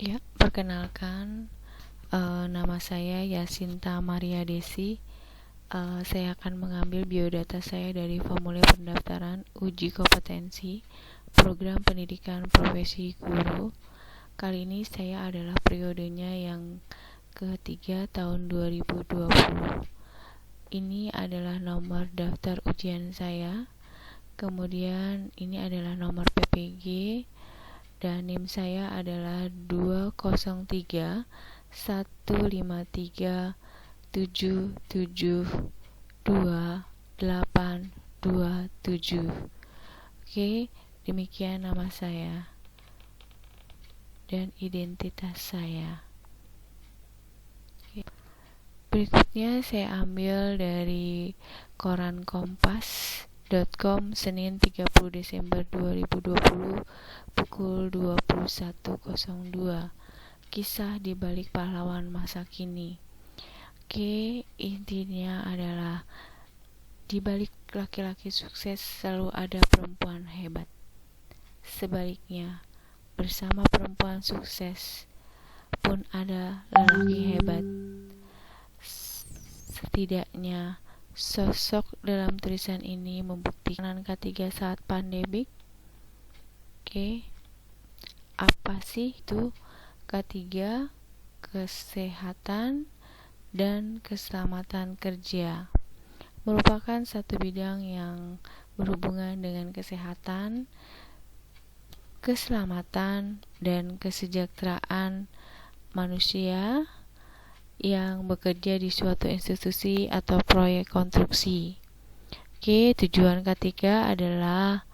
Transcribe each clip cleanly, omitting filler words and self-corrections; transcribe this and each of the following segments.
Ya, perkenalkan, nama saya Yasinta Maria Desi. Saya akan mengambil biodata saya dari formulir pendaftaran uji kompetensi program pendidikan profesi guru. Kali ini saya adalah periodenya yang ketiga tahun 2020. Ini adalah nomor daftar ujian saya. Kemudian ini adalah nomor PPG. Dan NIM saya adalah 203 153 772827. Oke, demikian nama saya dan identitas saya. Oke. Berikutnya saya ambil dari koran kompas.com Senin 30 Desember 2020 pukul 21.02. Kisah di balik pahlawan masa kini. Oke, intinya adalah di balik laki-laki sukses selalu ada perempuan hebat. Sebaliknya, bersama perempuan sukses pun ada lelaki hebat. Setidaknya sosok dalam tulisan ini membuktikan ketiga saat pandemik. Oke, apa sih itu? Ketiga, kesehatan dan keselamatan kerja merupakan satu bidang yang berhubungan dengan kesehatan, keselamatan, dan kesejahteraan manusia yang bekerja di suatu institusi atau proyek konstruksi. Oke, tujuan ketiga adalah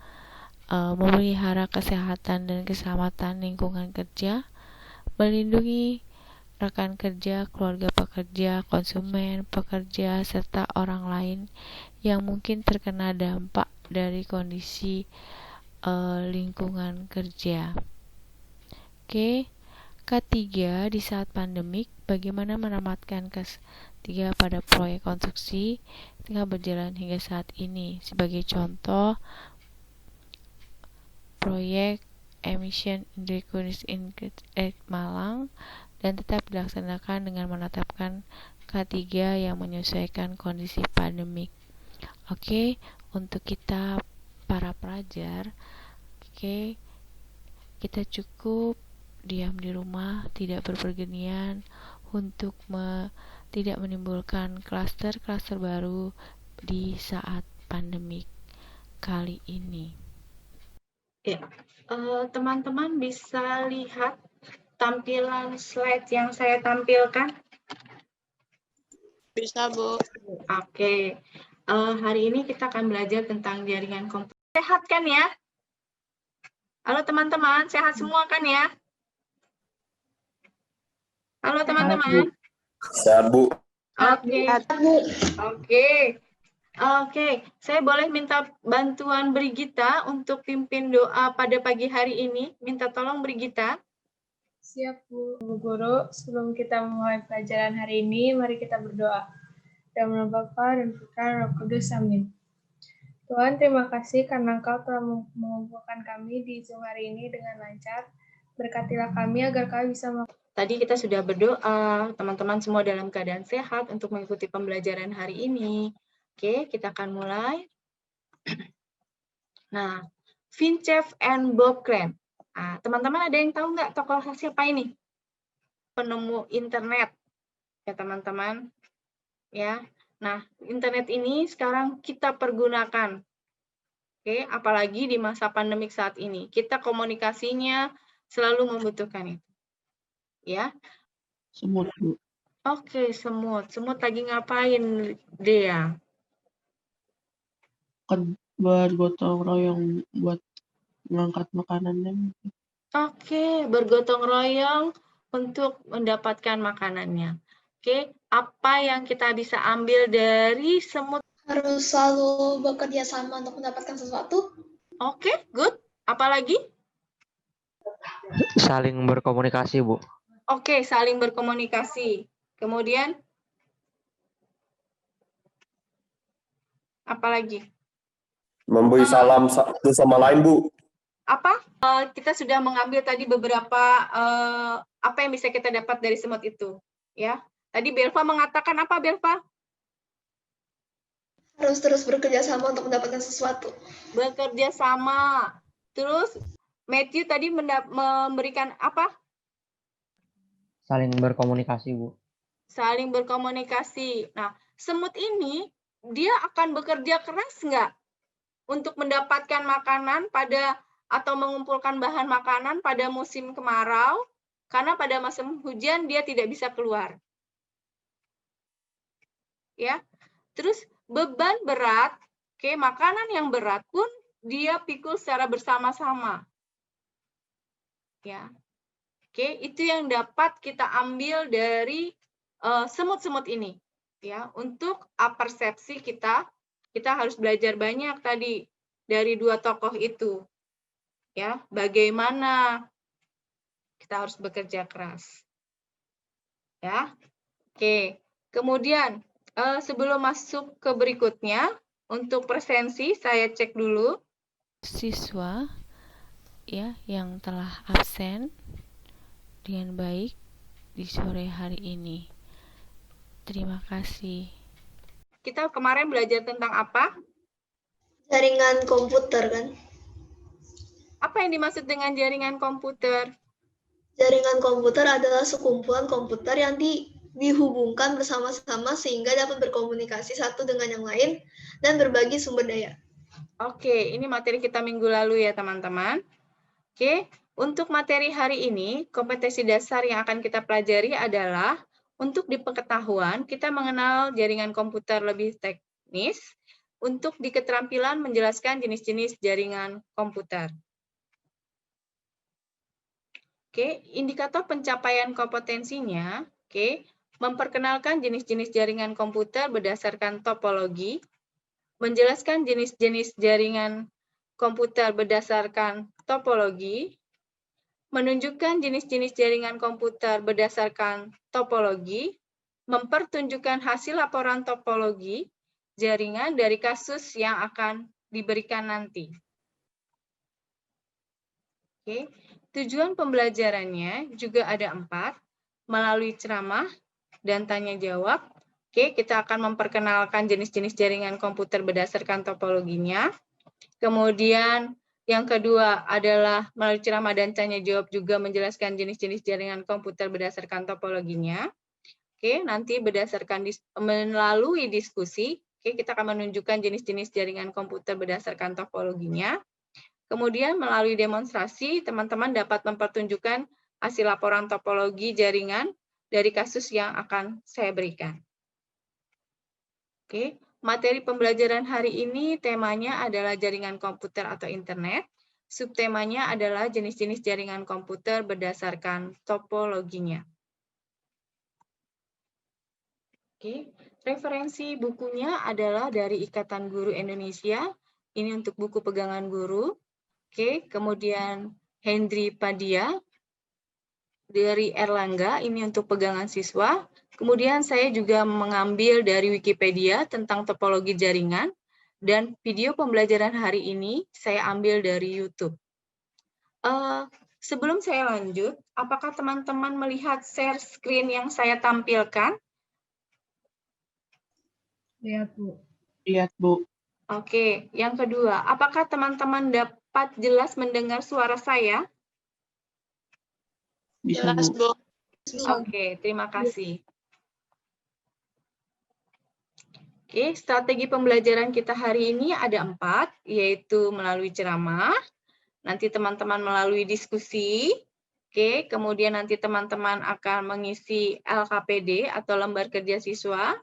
memelihara kesehatan dan keselamatan lingkungan kerja, melindungi rekan kerja, keluarga pekerja, konsumen, pekerja, serta orang lain yang mungkin terkena dampak dari kondisi lingkungan kerja. Oke, ketiga, di saat pandemik, bagaimana menamatkan ketiga pada proyek konstruksi tengah berjalan hingga saat ini. Sebagai contoh, proyek Emission Reduction in Malang dan tetap dilaksanakan dengan menetapkan K3 yang menyesuaikan kondisi pandemik. Oke, untuk kita para pelajar, kita cukup diam di rumah, tidak berpergian untuk tidak menimbulkan klaster-klaster baru di saat pandemik kali ini. Ya, teman-teman bisa lihat tampilan slide yang saya tampilkan? Bisa, Bu. Oke, hari ini kita akan belajar tentang jaringan komputer. Sehat kan ya? Halo teman-teman, sehat semua kan ya? Halo teman-teman. Sehat, Bu. Oke, saya boleh minta bantuan Brigita untuk pimpin doa pada pagi hari ini. Minta tolong Brigita. Siap, Bu Guru. Sebelum kita memulai pelajaran hari ini, mari kita berdoa. Dalam nama Bapa dan Putra dan Roh Kudus. Amin. Tuhan, terima kasih karena Engkau telah mengumpulkan kami di Zoom hari ini dengan lancar. Berkatilah kami agar kami bisa Tadi kita sudah berdoa, teman-teman semua dalam keadaan sehat untuk mengikuti pembelajaran hari ini. Oke, kita akan mulai. Nah, Vincev and Bob Crane. Nah, teman-teman ada yang tahu nggak tokoh siapa ini? Penemu internet, ya teman-teman. Ya, nah internet ini sekarang kita pergunakan. Oke, apalagi di masa pandemik saat ini, kita komunikasinya selalu membutuhkan itu. Ya. Semut, Bu. Oke, semut. Semut lagi ngapain, Dea? Bergotong royong buat mengangkat makanannya. Oke, bergotong royong untuk mendapatkan makanannya. Oke, apa yang kita bisa ambil dari semut? Harus selalu bekerja sama untuk mendapatkan sesuatu. Oke, good. Apalagi? Saling berkomunikasi, Bu. Oke, saling berkomunikasi. Kemudian? Apalagi? Memberi salam satu sama lain, Bu. Apa? Kita sudah mengambil tadi beberapa apa yang bisa kita dapat dari semut itu? Ya, tadi Belva mengatakan apa, Belva? Harus terus bekerja sama untuk mendapatkan sesuatu. Bekerja sama. Terus Matthew tadi memberikan apa? Saling berkomunikasi, Bu. Saling berkomunikasi. Nah, semut ini dia akan bekerja keras nggak untuk mendapatkan makanan atau mengumpulkan bahan makanan pada musim kemarau, karena pada musim hujan dia tidak bisa keluar. Ya, terus beban berat, makanan yang berat pun dia pikul secara bersama-sama. Ya, itu yang dapat kita ambil dari semut-semut ini. Ya, untuk persepsi kita harus belajar banyak tadi dari dua tokoh itu. Ya, bagaimana kita harus bekerja keras. Ya. Oke. Kemudian sebelum masuk ke berikutnya, untuk presensi saya cek dulu Siswa ya yang telah absen dengan baik di sore hari ini. Terima kasih. Kita kemarin belajar tentang apa? Jaringan komputer kan? Apa yang dimaksud dengan jaringan komputer? Jaringan komputer adalah sekumpulan komputer yang dihubungkan bersama-sama sehingga dapat berkomunikasi satu dengan yang lain dan berbagi sumber daya. Oke, ini materi kita minggu lalu ya teman-teman. Oke, untuk materi hari ini, kompetensi dasar yang akan kita pelajari adalah untuk di pengetahuan, kita mengenal jaringan komputer lebih teknis, untuk di keterampilan menjelaskan jenis-jenis jaringan komputer. Oke, indikator pencapaian kompetensinya, memperkenalkan jenis-jenis jaringan komputer berdasarkan topologi, menjelaskan jenis-jenis jaringan komputer berdasarkan topologi, menunjukkan jenis-jenis jaringan komputer berdasarkan topologi, mempertunjukkan hasil laporan topologi jaringan dari kasus yang akan diberikan nanti. Oke, tujuan pembelajarannya juga ada 4, melalui ceramah dan tanya jawab. Oke, kita akan memperkenalkan jenis-jenis jaringan komputer berdasarkan topologinya. Kemudian yang kedua adalah melalui ceramah dan tanya jawab juga menjelaskan jenis-jenis jaringan komputer berdasarkan topologinya. Oke, nanti berdasarkan melalui diskusi, kita akan menunjukkan jenis-jenis jaringan komputer berdasarkan topologinya. Kemudian melalui demonstrasi, teman-teman dapat mempertunjukkan hasil laporan topologi jaringan dari kasus yang akan saya berikan. Oke. Materi pembelajaran hari ini temanya adalah jaringan komputer atau internet. Subtemanya adalah jenis-jenis jaringan komputer berdasarkan topologinya. Oke, referensi bukunya adalah dari Ikatan Guru Indonesia. Ini untuk buku pegangan guru. Oke, kemudian Hendri Padia dari Erlangga, ini untuk pegangan siswa. Kemudian saya juga mengambil dari Wikipedia tentang topologi jaringan, dan video pembelajaran hari ini saya ambil dari YouTube. Sebelum saya lanjut, apakah teman-teman melihat share screen yang saya tampilkan? Lihat, Bu. Lihat, Bu. Oke, yang kedua, apakah teman-teman dapat jelas mendengar suara saya? Bisa, Jelas, Bu. Oke, terima kasih. Oke, strategi pembelajaran kita hari ini ada 4, yaitu melalui ceramah, nanti teman-teman melalui diskusi, kemudian nanti teman-teman akan mengisi LKPD atau lembar kerja siswa,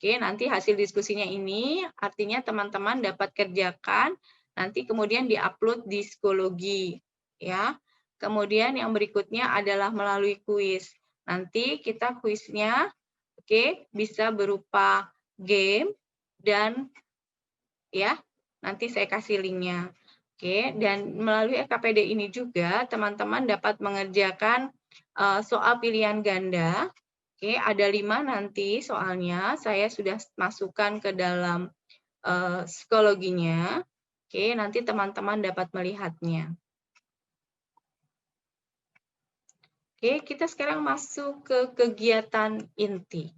nanti hasil diskusinya ini artinya teman-teman dapat kerjakan, nanti kemudian diupload di psikologi, ya. Kemudian yang berikutnya adalah melalui kuis. Nanti kita kuisnya, bisa berupa game dan ya nanti saya kasih linknya. Dan melalui LKPD ini juga teman-teman dapat mengerjakan soal pilihan ganda. Ada 5 nanti soalnya saya sudah masukkan ke dalam psikologinya. Nanti teman-teman dapat melihatnya. Oke, kita sekarang masuk ke kegiatan inti.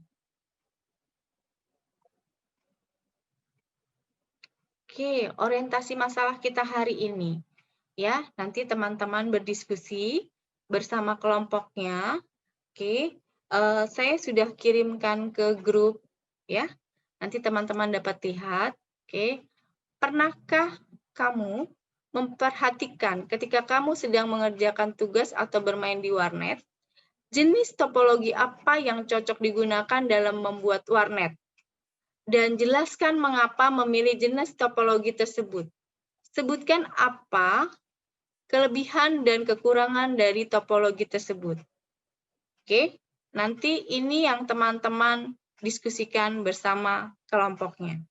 Oke, orientasi masalah kita hari ini. Ya, nanti teman-teman berdiskusi bersama kelompoknya. Oke, saya sudah kirimkan ke grup ya. Nanti teman-teman dapat lihat. Oke, pernahkah kamu memperhatikan ketika kamu sedang mengerjakan tugas atau bermain di warnet, jenis topologi apa yang cocok digunakan dalam membuat warnet? Dan jelaskan mengapa memilih jenis topologi tersebut. Sebutkan apa kelebihan dan kekurangan dari topologi tersebut. Oke, nanti ini yang teman-teman diskusikan bersama kelompoknya.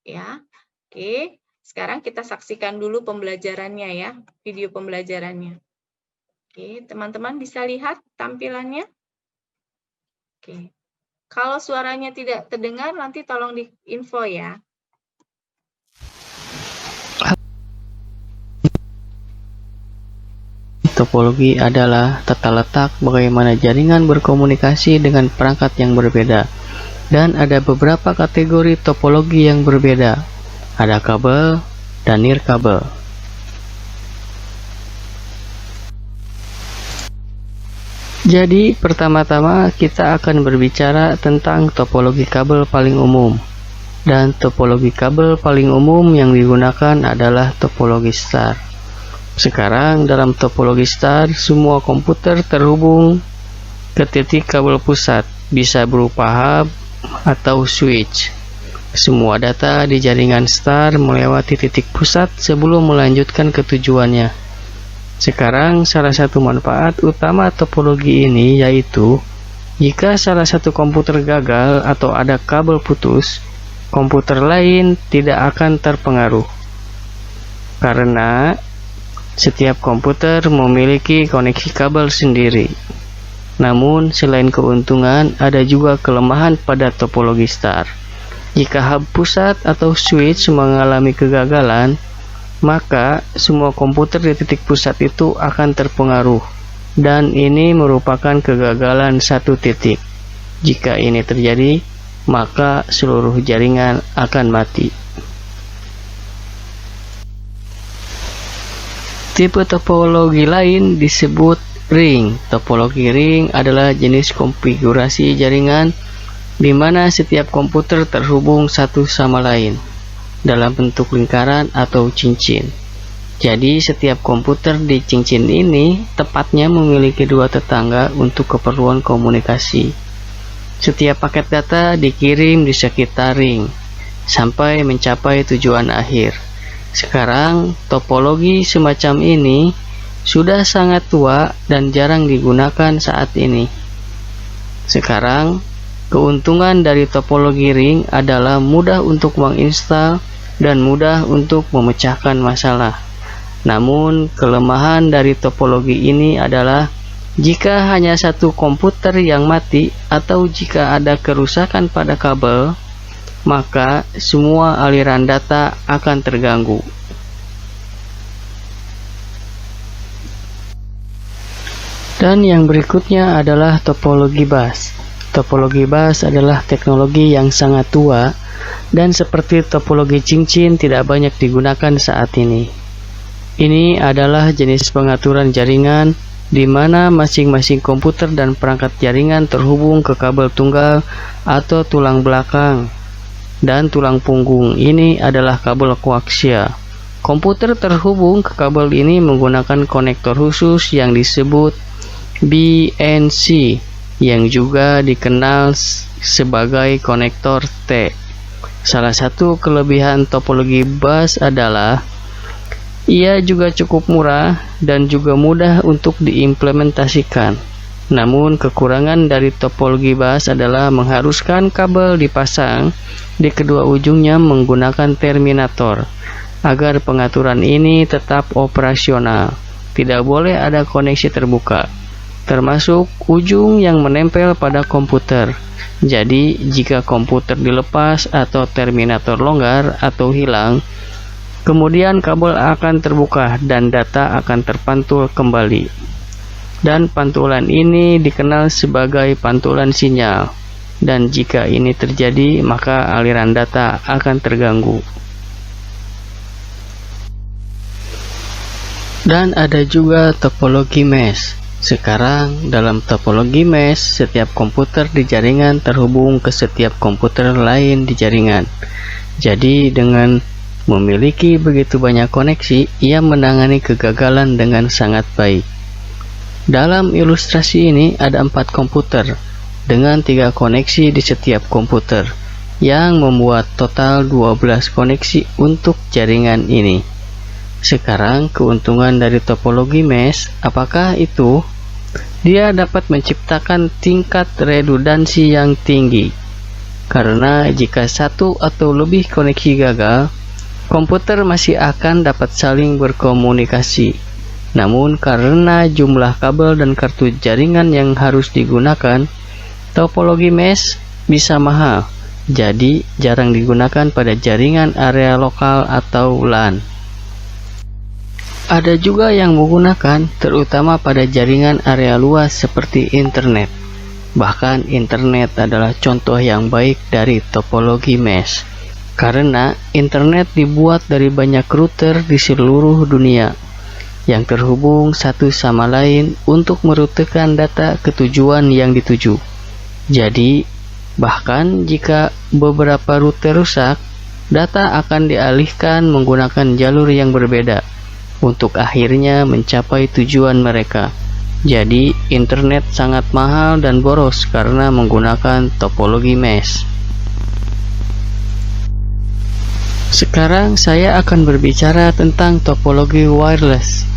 Ya, oke. Sekarang kita saksikan dulu pembelajarannya ya, video pembelajarannya. Oke, teman-teman bisa lihat tampilannya? Oke. Kalau suaranya tidak terdengar, nanti tolong di-info ya. Topologi adalah tata letak bagaimana jaringan berkomunikasi dengan perangkat yang berbeda. Dan ada beberapa kategori topologi yang berbeda. Ada kabel dan nirkabel. Jadi, pertama-tama kita akan berbicara tentang topologi kabel paling umum. Dan topologi kabel paling umum yang digunakan adalah topologi star. Sekarang, dalam topologi star, semua komputer terhubung ke titik kabel pusat, bisa berupa hub atau switch. Semua data di jaringan star melewati titik pusat sebelum melanjutkan ke tujuannya. Sekarang, salah satu manfaat utama topologi ini yaitu jika salah satu komputer gagal atau ada kabel putus, komputer lain tidak akan terpengaruh. Karena setiap komputer memiliki koneksi kabel sendiri. Namun, selain keuntungan, ada juga kelemahan pada topologi star. Jika hub pusat atau switch mengalami kegagalan, maka semua komputer di titik pusat itu akan terpengaruh, dan ini merupakan kegagalan satu titik. Jika ini terjadi, maka seluruh jaringan akan mati. Tipe topologi lain disebut ring. Topologi ring adalah jenis konfigurasi jaringan di mana setiap komputer terhubung satu sama lain dalam bentuk lingkaran atau cincin. Jadi setiap komputer di cincin ini tepatnya memiliki dua tetangga untuk keperluan komunikasi. Setiap paket data dikirim di sekitar ring sampai mencapai tujuan akhir. Sekarang topologi semacam ini sudah sangat tua dan jarang digunakan saat ini. Sekarang keuntungan dari topologi ring adalah mudah untuk menginstal dan mudah untuk memecahkan masalah. Namun, kelemahan dari topologi ini adalah jika hanya satu komputer yang mati atau jika ada kerusakan pada kabel, maka semua aliran data akan terganggu. Dan yang berikutnya adalah topologi bus. Topologi bus adalah teknologi yang sangat tua dan seperti topologi cincin tidak banyak digunakan saat ini. Ini adalah jenis pengaturan jaringan di mana masing-masing komputer dan perangkat jaringan terhubung ke kabel tunggal atau tulang belakang. Dan tulang punggung ini adalah kabel koaksial. Komputer terhubung ke kabel ini menggunakan konektor khusus yang disebut BNC, yang juga dikenal sebagai konektor T. Salah satu kelebihan topologi bus adalah ia juga cukup murah dan juga mudah untuk diimplementasikan. Namun kekurangan dari topologi bus adalah mengharuskan kabel dipasang di kedua ujungnya menggunakan terminator agar pengaturan ini tetap operasional. Tidak boleh ada koneksi terbuka, termasuk ujung yang menempel pada komputer. Jadi, jika komputer dilepas atau terminator longgar atau hilang, kemudian kabel akan terbuka dan data akan terpantul kembali. dan pantulan ini dikenal sebagai pantulan sinyal, dan jika ini terjadi maka aliran data akan terganggu. Dan ada juga topologi mesh. Sekarang dalam topologi mesh, setiap komputer di jaringan terhubung ke setiap komputer lain di jaringan. Jadi dengan memiliki begitu banyak koneksi, ia menangani kegagalan dengan sangat baik. Dalam ilustrasi ini ada 4 komputer dengan 3 koneksi di setiap komputer yang membuat total 12 koneksi untuk jaringan ini. Sekarang keuntungan dari topologi mesh, apakah itu? Dia dapat menciptakan tingkat redundansi yang tinggi. Karena jika satu atau lebih koneksi gagal, komputer masih akan dapat saling berkomunikasi. Namun karena jumlah kabel dan kartu jaringan yang harus digunakan, topologi mesh bisa mahal. Jadi jarang digunakan pada jaringan area lokal atau LAN. Ada juga yang menggunakan terutama pada jaringan area luas seperti internet. Bahkan internet adalah contoh yang baik dari topologi mesh. Karena internet dibuat dari banyak router di seluruh dunia yang terhubung satu sama lain untuk merutekan data ke tujuan yang dituju. Jadi, bahkan jika beberapa router rusak, data akan dialihkan menggunakan jalur yang berbeda untuk akhirnya mencapai tujuan mereka. Jadi, internet sangat mahal dan boros karena menggunakan topologi mesh. Sekarang saya akan berbicara tentang topologi wireless.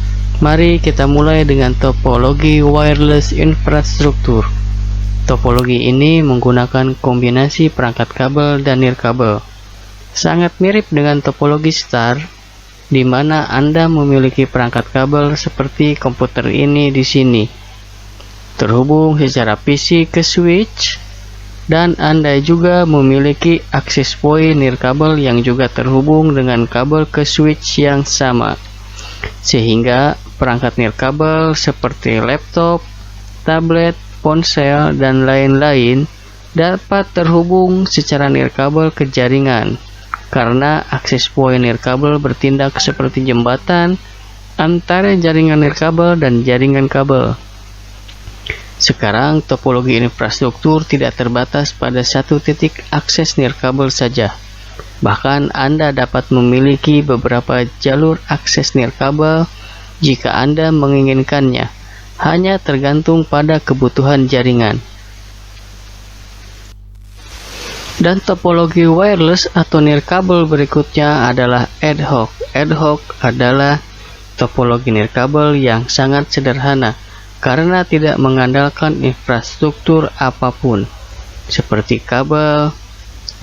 Mari kita mulai dengan topologi wireless infrastruktur. Topologi ini menggunakan kombinasi perangkat kabel dan nirkabel. Sangat mirip dengan topologi star, di mana Anda memiliki perangkat kabel seperti komputer ini di sini, terhubung secara PC ke switch, dan Anda juga memiliki access point nirkabel yang juga terhubung dengan kabel ke switch yang sama, sehingga perangkat nirkabel seperti laptop, tablet, ponsel, dan lain-lain dapat terhubung secara nirkabel ke jaringan. Karena akses point nirkabel bertindak seperti jembatan antara jaringan nirkabel dan jaringan kabel. Sekarang topologi infrastruktur tidak terbatas pada satu titik akses nirkabel saja. Bahkan Anda dapat memiliki beberapa jalur akses nirkabel jika Anda menginginkannya. Hanya tergantung pada kebutuhan jaringan. Dan topologi wireless atau nirkabel berikutnya adalah ad hoc. Ad hoc adalah topologi nirkabel yang sangat sederhana karena tidak mengandalkan infrastruktur apapun seperti kabel,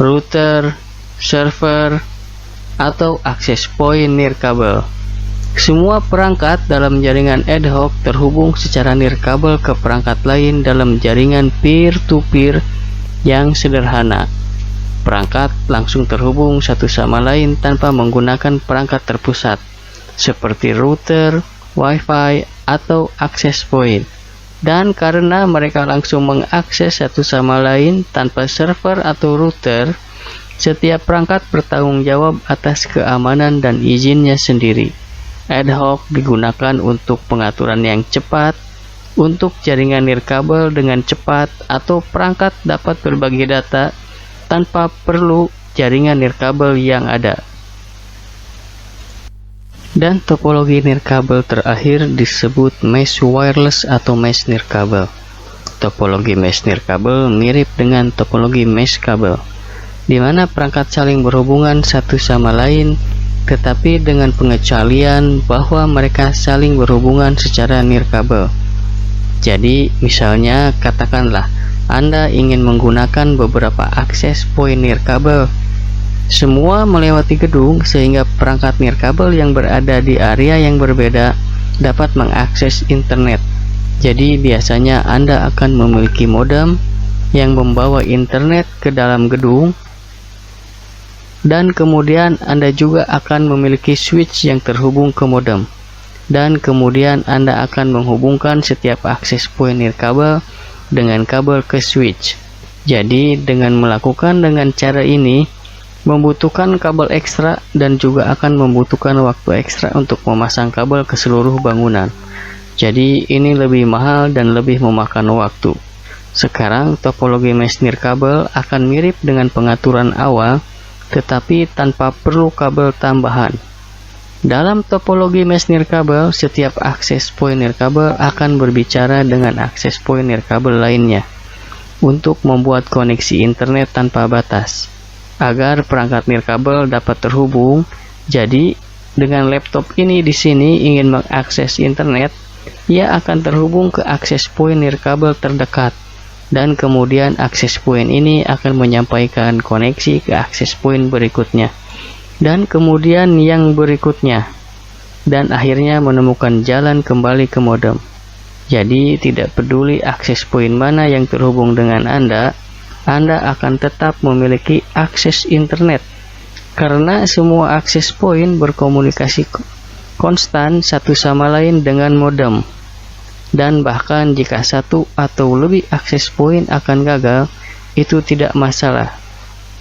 router, server, atau access point nirkabel. Semua perangkat dalam jaringan ad hoc terhubung secara nirkabel ke perangkat lain dalam jaringan peer-to-peer yang sederhana. Perangkat langsung terhubung satu sama lain tanpa menggunakan perangkat terpusat, seperti router, wifi, atau access point. Dan karena mereka langsung mengakses satu sama lain tanpa server atau router, setiap perangkat bertanggung jawab atas keamanan dan izinnya sendiri. Ad hoc digunakan untuk pengaturan yang cepat, untuk jaringan nirkabel dengan cepat, atau perangkat dapat berbagi data tanpa perlu jaringan nirkabel yang ada. Dan topologi nirkabel terakhir disebut mesh wireless atau mesh nirkabel. Topologi mesh nirkabel mirip dengan topologi mesh kabel, di mana perangkat saling berhubungan satu sama lain, tetapi dengan pengecualian bahwa mereka saling berhubungan secara nirkabel. Jadi, misalnya katakanlah Anda ingin menggunakan beberapa akses point nirkabel. Semua melewati gedung sehingga perangkat nirkabel yang berada di area yang berbeda dapat mengakses internet. Jadi biasanya Anda akan memiliki modem yang membawa internet ke dalam gedung, dan kemudian Anda juga akan memiliki switch yang terhubung ke modem. dan kemudian Anda akan menghubungkan setiap akses point nirkabel dengan kabel ke switch. Jadi dengan melakukan dengan cara ini membutuhkan kabel ekstra dan juga akan membutuhkan waktu ekstra untuk memasang kabel ke seluruh bangunan. Jadi ini lebih mahal dan lebih memakan waktu. Sekarang topologi mesh nirkabel akan mirip dengan pengaturan awal tetapi tanpa perlu kabel tambahan. Dalam topologi mesh nirkabel, setiap akses point nirkabel akan berbicara dengan akses point nirkabel lainnya untuk membuat koneksi internet tanpa batas agar perangkat nirkabel dapat terhubung. Jadi, dengan laptop ini di sini ingin mengakses internet, ia akan terhubung ke akses point nirkabel terdekat dan kemudian akses point ini akan menyampaikan koneksi ke akses point berikutnya dan kemudian yang berikutnya dan akhirnya menemukan jalan kembali ke modem. Jadi tidak peduli akses point mana yang terhubung dengan Anda akan tetap memiliki akses internet karena semua akses point berkomunikasi konstan satu sama lain dengan modem. Dan bahkan jika satu atau lebih akses point akan gagal, itu tidak masalah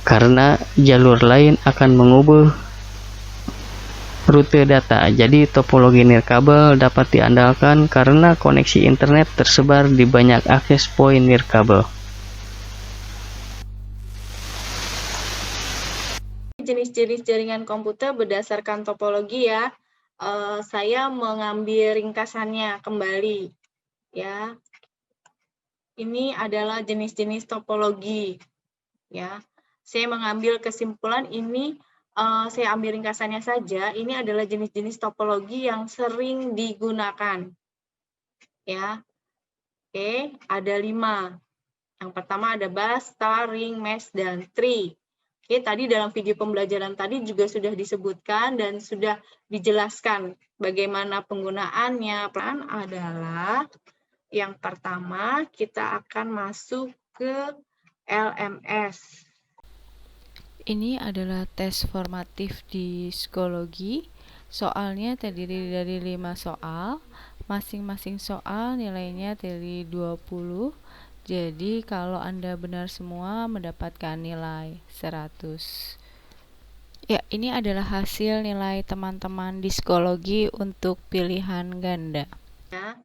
karena jalur lain akan mengubah rute data. Jadi topologi nirkabel dapat diandalkan karena koneksi internet tersebar di banyak akses point nirkabel. Jenis-jenis jaringan komputer berdasarkan topologi ya. Saya mengambil ringkasannya kembali ya. Ini adalah jenis-jenis topologi ya. Saya mengambil kesimpulan ini, saya ambil ringkasannya saja. Ini adalah jenis-jenis topologi yang sering digunakan ya. Oke, ada 5. Yang pertama ada bus, star, ring, mesh, dan tree. Oke, tadi dalam video pembelajaran tadi juga sudah disebutkan dan sudah dijelaskan bagaimana penggunaannya. Peran adalah yang pertama kita akan masuk ke LMS. Ini adalah tes formatif di psikologi. Soalnya terdiri dari 5 soal. Masing-masing soal nilainya dari 20. Jadi kalau Anda benar semua mendapatkan nilai 100. Ya, ini adalah hasil nilai teman-teman di psikologi untuk pilihan ganda. Ya.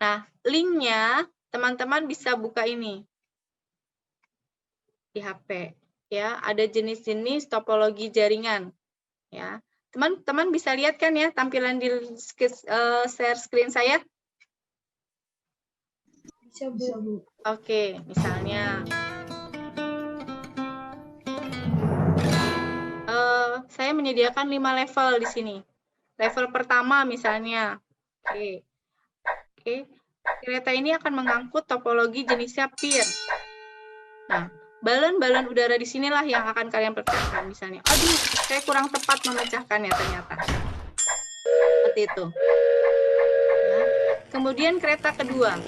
Nah, linknya teman-teman bisa buka ini di HP. Ya, ada jenis-jenis topologi jaringan. Ya, teman-teman bisa lihat kan ya tampilan di share screen saya? Bisa, Bu. Oke, misalnya saya menyediakan 5 level di sini. Level pertama misalnya, oke, kereta ini akan mengangkut topologi jenisnya peer. Nah, balon-balon udara di sinilah yang akan kalian pecahkan. Misalnya, aduh, saya kurang tepat memecahkannya ternyata. Seperti itu. Ya. Kemudian kereta kedua.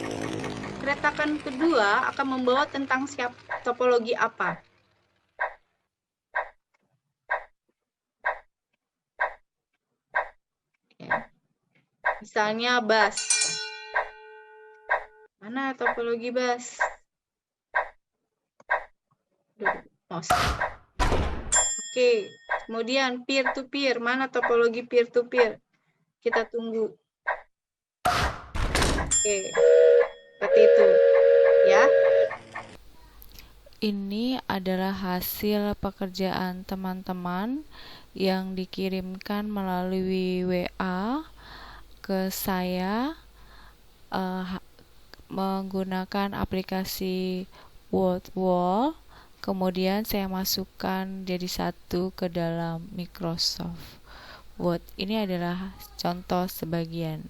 Kereta kedua akan membawa tentang topologi apa? Ya. Misalnya bus. Mana topologi bus? Oke, kemudian peer-to-peer. Mana topologi peer-to-peer? Kita tunggu. Oke. Seperti itu ya. Ini adalah hasil pekerjaan teman-teman yang dikirimkan melalui WA ke saya menggunakan aplikasi WordWall. Kemudian saya masukkan jadi satu ke dalam Microsoft Word. Ini adalah contoh sebagian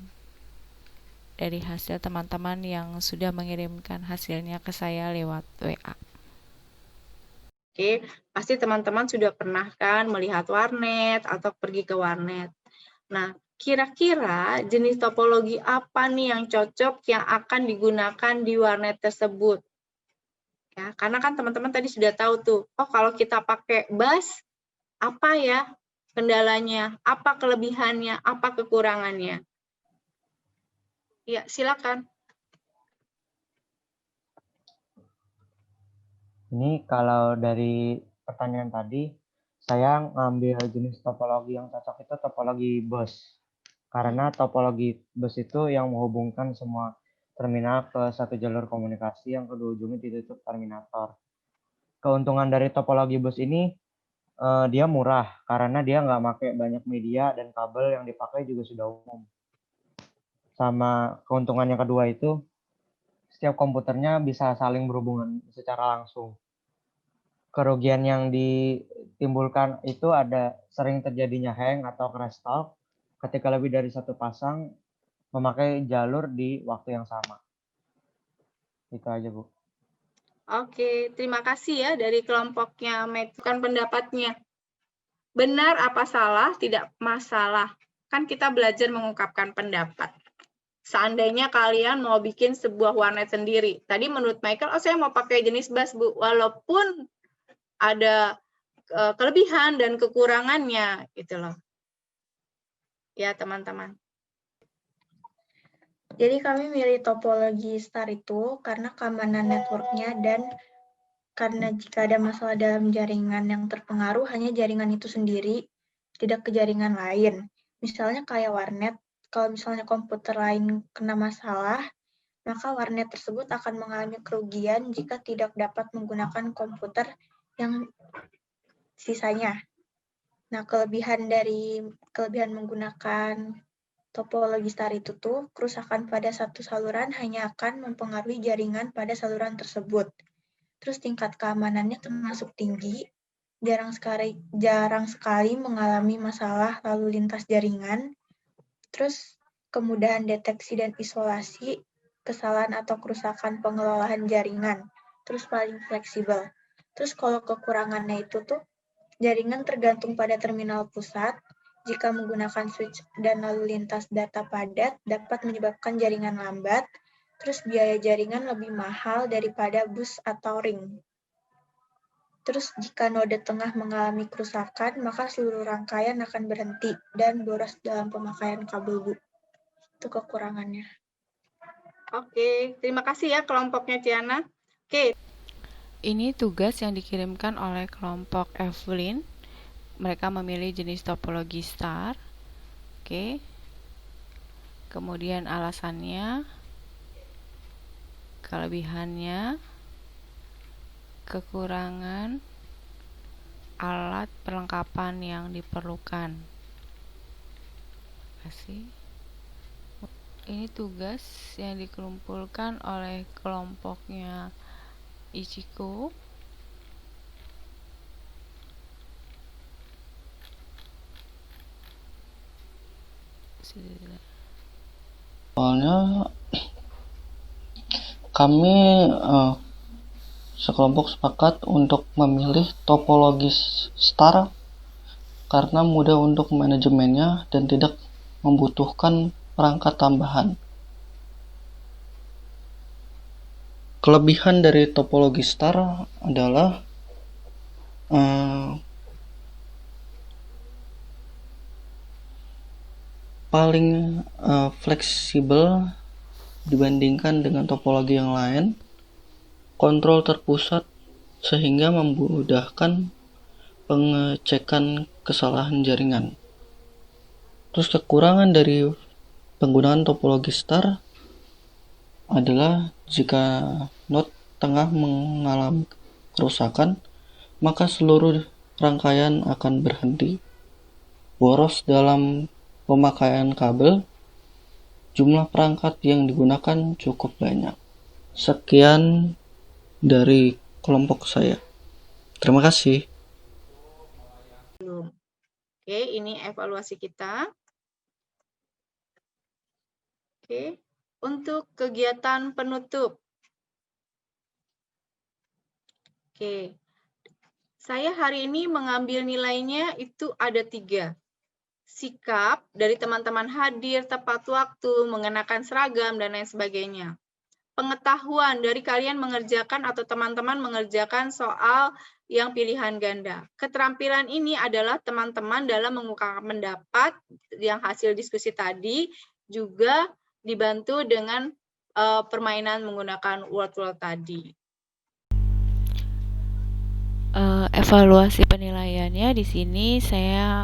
dari hasil teman-teman yang sudah mengirimkan hasilnya ke saya lewat WA. Oke, pasti teman-teman sudah pernah kan melihat warnet atau pergi ke warnet. Nah, kira-kira jenis topologi apa nih yang cocok yang akan digunakan di warnet tersebut? Ya, karena kan teman-teman tadi sudah tahu tuh, oh kalau kita pakai bus, apa ya kendalanya, apa kelebihannya, apa kekurangannya. Ya, silakan. Ini kalau dari pertanyaan tadi, saya ngambil jenis topologi yang cocok itu topologi bus. Karena topologi bus itu yang menghubungkan semua terminal ke satu jalur komunikasi yang kedua ujungnya ditutup terminator. Keuntungan dari topologi bus ini, dia murah karena dia nggak pakai banyak media dan kabel yang dipakai juga sudah umum. Sama keuntungan yang kedua itu, setiap komputernya bisa saling berhubungan secara langsung. Kerugian yang ditimbulkan itu ada sering terjadinya hang atau crash talk ketika lebih dari satu pasang memakai jalur di waktu yang sama. Itu aja, Bu. Oke, terima kasih ya dari kelompoknya mengajukan pendapatnya. Benar apa salah, tidak masalah. Kan kita belajar mengungkapkan pendapat. Seandainya kalian mau bikin sebuah warnet sendiri. Tadi menurut Michael, saya mau pakai jenis bus, Bu. Walaupun ada kelebihan dan kekurangannya, gitu loh. Ya, teman-teman. Jadi kami milih topologi star itu karena keamanan networknya dan karena jika ada masalah dalam jaringan yang terpengaruh hanya jaringan itu sendiri, tidak ke jaringan lain. Misalnya kayak warnet, kalau misalnya komputer lain kena masalah, maka warnet tersebut akan mengalami kerugian jika tidak dapat menggunakan komputer yang sisanya. Nah, kelebihan menggunakan topologi star itu tuh, kerusakan pada satu saluran hanya akan mempengaruhi jaringan pada saluran tersebut. Terus tingkat keamanannya termasuk tinggi, jarang sekali mengalami masalah lalu lintas jaringan. Terus kemudahan deteksi dan isolasi kesalahan atau kerusakan pengelolaan jaringan. Terus paling fleksibel. Terus kalau kekurangannya itu tuh, jaringan tergantung pada terminal pusat. Jika menggunakan switch dan lalu lintas data padat, dapat menyebabkan jaringan lambat. Terus biaya jaringan lebih mahal daripada bus atau ring. Terus jika node tengah mengalami kerusakan, maka seluruh rangkaian akan berhenti dan boros dalam pemakaian kabel, Bu. Itu kekurangannya. Oke, terima kasih ya kelompoknya Tiana. Oke. Ini tugas yang dikirimkan oleh kelompok Evelyn. Mereka memilih jenis topologi star. Oke. Kemudian alasannya, kelebihannya, kekurangan, alat perlengkapan yang diperlukan. Terima kasih. Ini tugas yang dikumpulkan oleh kelompoknya Ichiko. Soalnya kami sekelompok sepakat untuk memilih topologi star karena mudah untuk manajemennya dan tidak membutuhkan perangkat tambahan. Kelebihan dari topologi star adalah paling fleksibel dibandingkan dengan topologi yang lain, kontrol terpusat sehingga memudahkan pengecekan kesalahan jaringan. Terus kekurangan dari penggunaan topologi star adalah jika node tengah mengalami kerusakan, maka seluruh rangkaian akan berhenti. Boros dalam pemakaian kabel, jumlah perangkat yang digunakan cukup banyak. Sekian dari kelompok saya. Terima kasih. Oke, ini evaluasi kita. Oke, untuk kegiatan penutup. Oke, saya hari ini mengambil nilainya itu ada 3. Sikap dari teman-teman hadir, tepat waktu, mengenakan seragam, dan lain sebagainya. Pengetahuan dari kalian mengerjakan atau teman-teman mengerjakan soal yang pilihan ganda. Keterampilan ini adalah teman-teman dalam mengungkapkan pendapat yang hasil diskusi tadi, juga dibantu dengan permainan menggunakan word tadi. Evaluasi penilaiannya di sini saya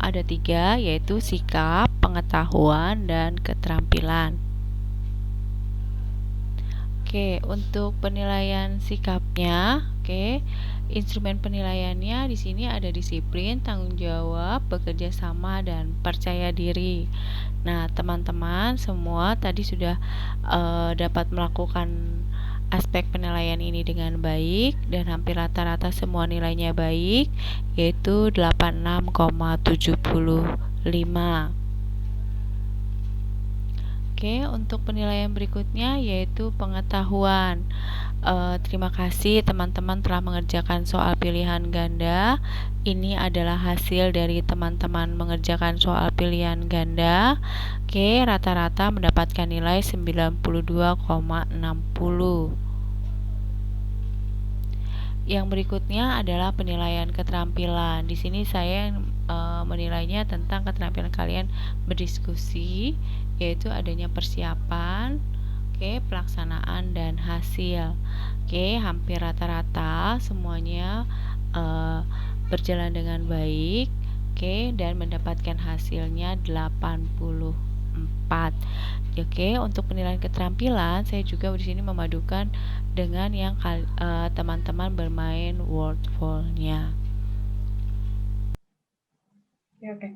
ada 3, yaitu sikap, pengetahuan, dan keterampilan. Oke, untuk penilaian sikapnya, instrumen penilaiannya di sini ada disiplin, tanggung jawab, bekerja sama, dan percaya diri. Nah, teman-teman semua tadi sudah dapat melakukan aspek penilaian ini dengan baik dan hampir rata-rata semua nilainya baik, yaitu 86,75. Oke, untuk penilaian berikutnya yaitu pengetahuan. Terima kasih teman-teman telah mengerjakan soal pilihan ganda. Ini adalah hasil dari teman-teman mengerjakan soal pilihan ganda. Oke, rata-rata mendapatkan nilai 92,60. Yang berikutnya adalah penilaian keterampilan. Di sini saya menilainya tentang keterampilan kalian berdiskusi, yaitu adanya persiapan, pelaksanaan dan hasil. Hampir rata-rata semuanya berjalan dengan baik, dan mendapatkan hasilnya 84. Untuk penilaian keterampilan saya juga di sini memadukan dengan yang teman-teman bermain wordful-nya. Oke.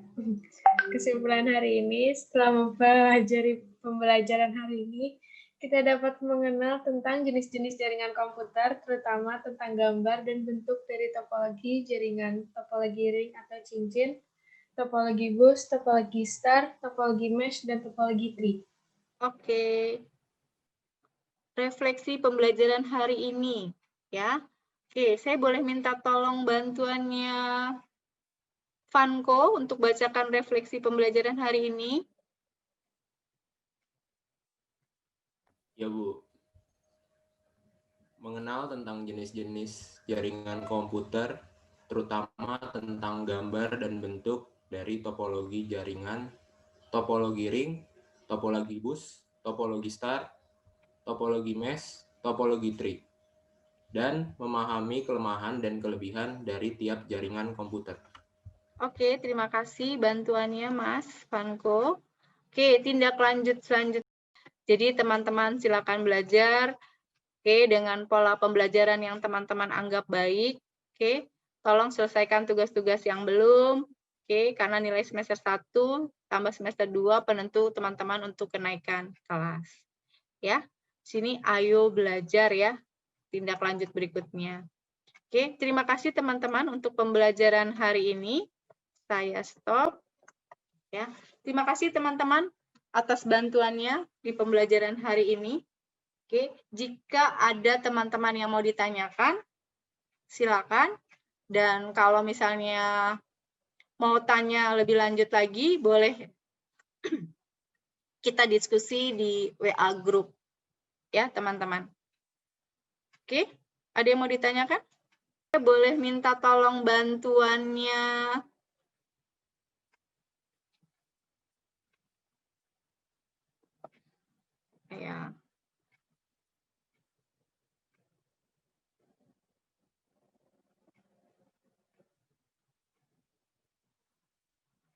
Kesimpulan hari ini, setelah mempelajari pembelajaran hari ini, kita dapat mengenal tentang jenis-jenis jaringan komputer, terutama tentang gambar dan bentuk dari topologi jaringan, topologi ring atau cincin, topologi bus, topologi star, topologi mesh, dan topologi tree. Oke. Refleksi pembelajaran hari ini, ya. Oke, saya boleh minta tolong bantuannya Vanko untuk bacakan refleksi pembelajaran hari ini. Ya, Bu. Mengenal tentang jenis-jenis jaringan komputer, terutama tentang gambar dan bentuk dari topologi jaringan, topologi ring, topologi bus, topologi star, topologi mesh, topologi tree, dan memahami kelemahan dan kelebihan dari tiap jaringan komputer. Oke, terima kasih bantuannya Mas Vanko. Oke, tindak lanjut selanjutnya. Jadi teman-teman silakan belajar dengan pola pembelajaran yang teman-teman anggap baik. Tolong selesaikan tugas-tugas yang belum. Karena nilai semester 1 tambah semester 2 penentu teman-teman untuk kenaikan kelas. Ya. Sini ayo belajar ya. Tindak lanjut berikutnya. Terima kasih teman-teman untuk pembelajaran hari ini. Saya stop. Ya. Terima kasih teman-teman atas bantuannya di pembelajaran hari ini. Jika ada teman-teman yang mau ditanyakan, silakan. Dan kalau misalnya mau tanya lebih lanjut lagi, boleh kita diskusi di WA group. Ya, teman-teman. Ada yang mau ditanyakan? Boleh minta tolong bantuannya. Ya.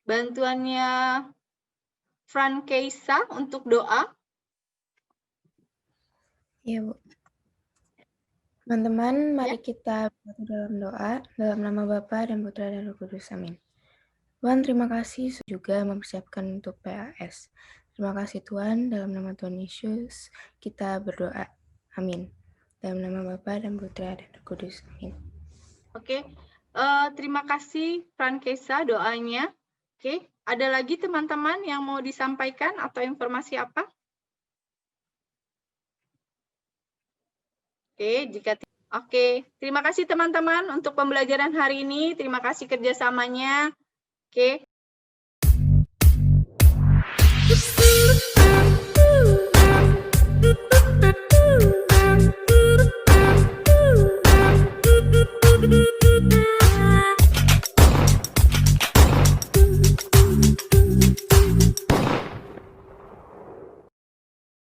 Bantuannya Frankeisa untuk doa. Iya, Bu. Teman-teman, mari kita bersatu dalam doa, dalam nama Bapa dan Putra dan Roh Kudus. Amin. Tuhan, terima kasih juga mempersiapkan untuk PAS. Terima kasih Tuhan, dalam nama Tuhan Yesus, kita berdoa. Amin. Dalam nama Bapa dan Putra dan Roh Kudus. Amin. Oke, terima kasih Frankeisa doanya. Ada lagi teman-teman yang mau disampaikan atau informasi apa? Terima kasih teman-teman untuk pembelajaran hari ini. Terima kasih kerjasamanya.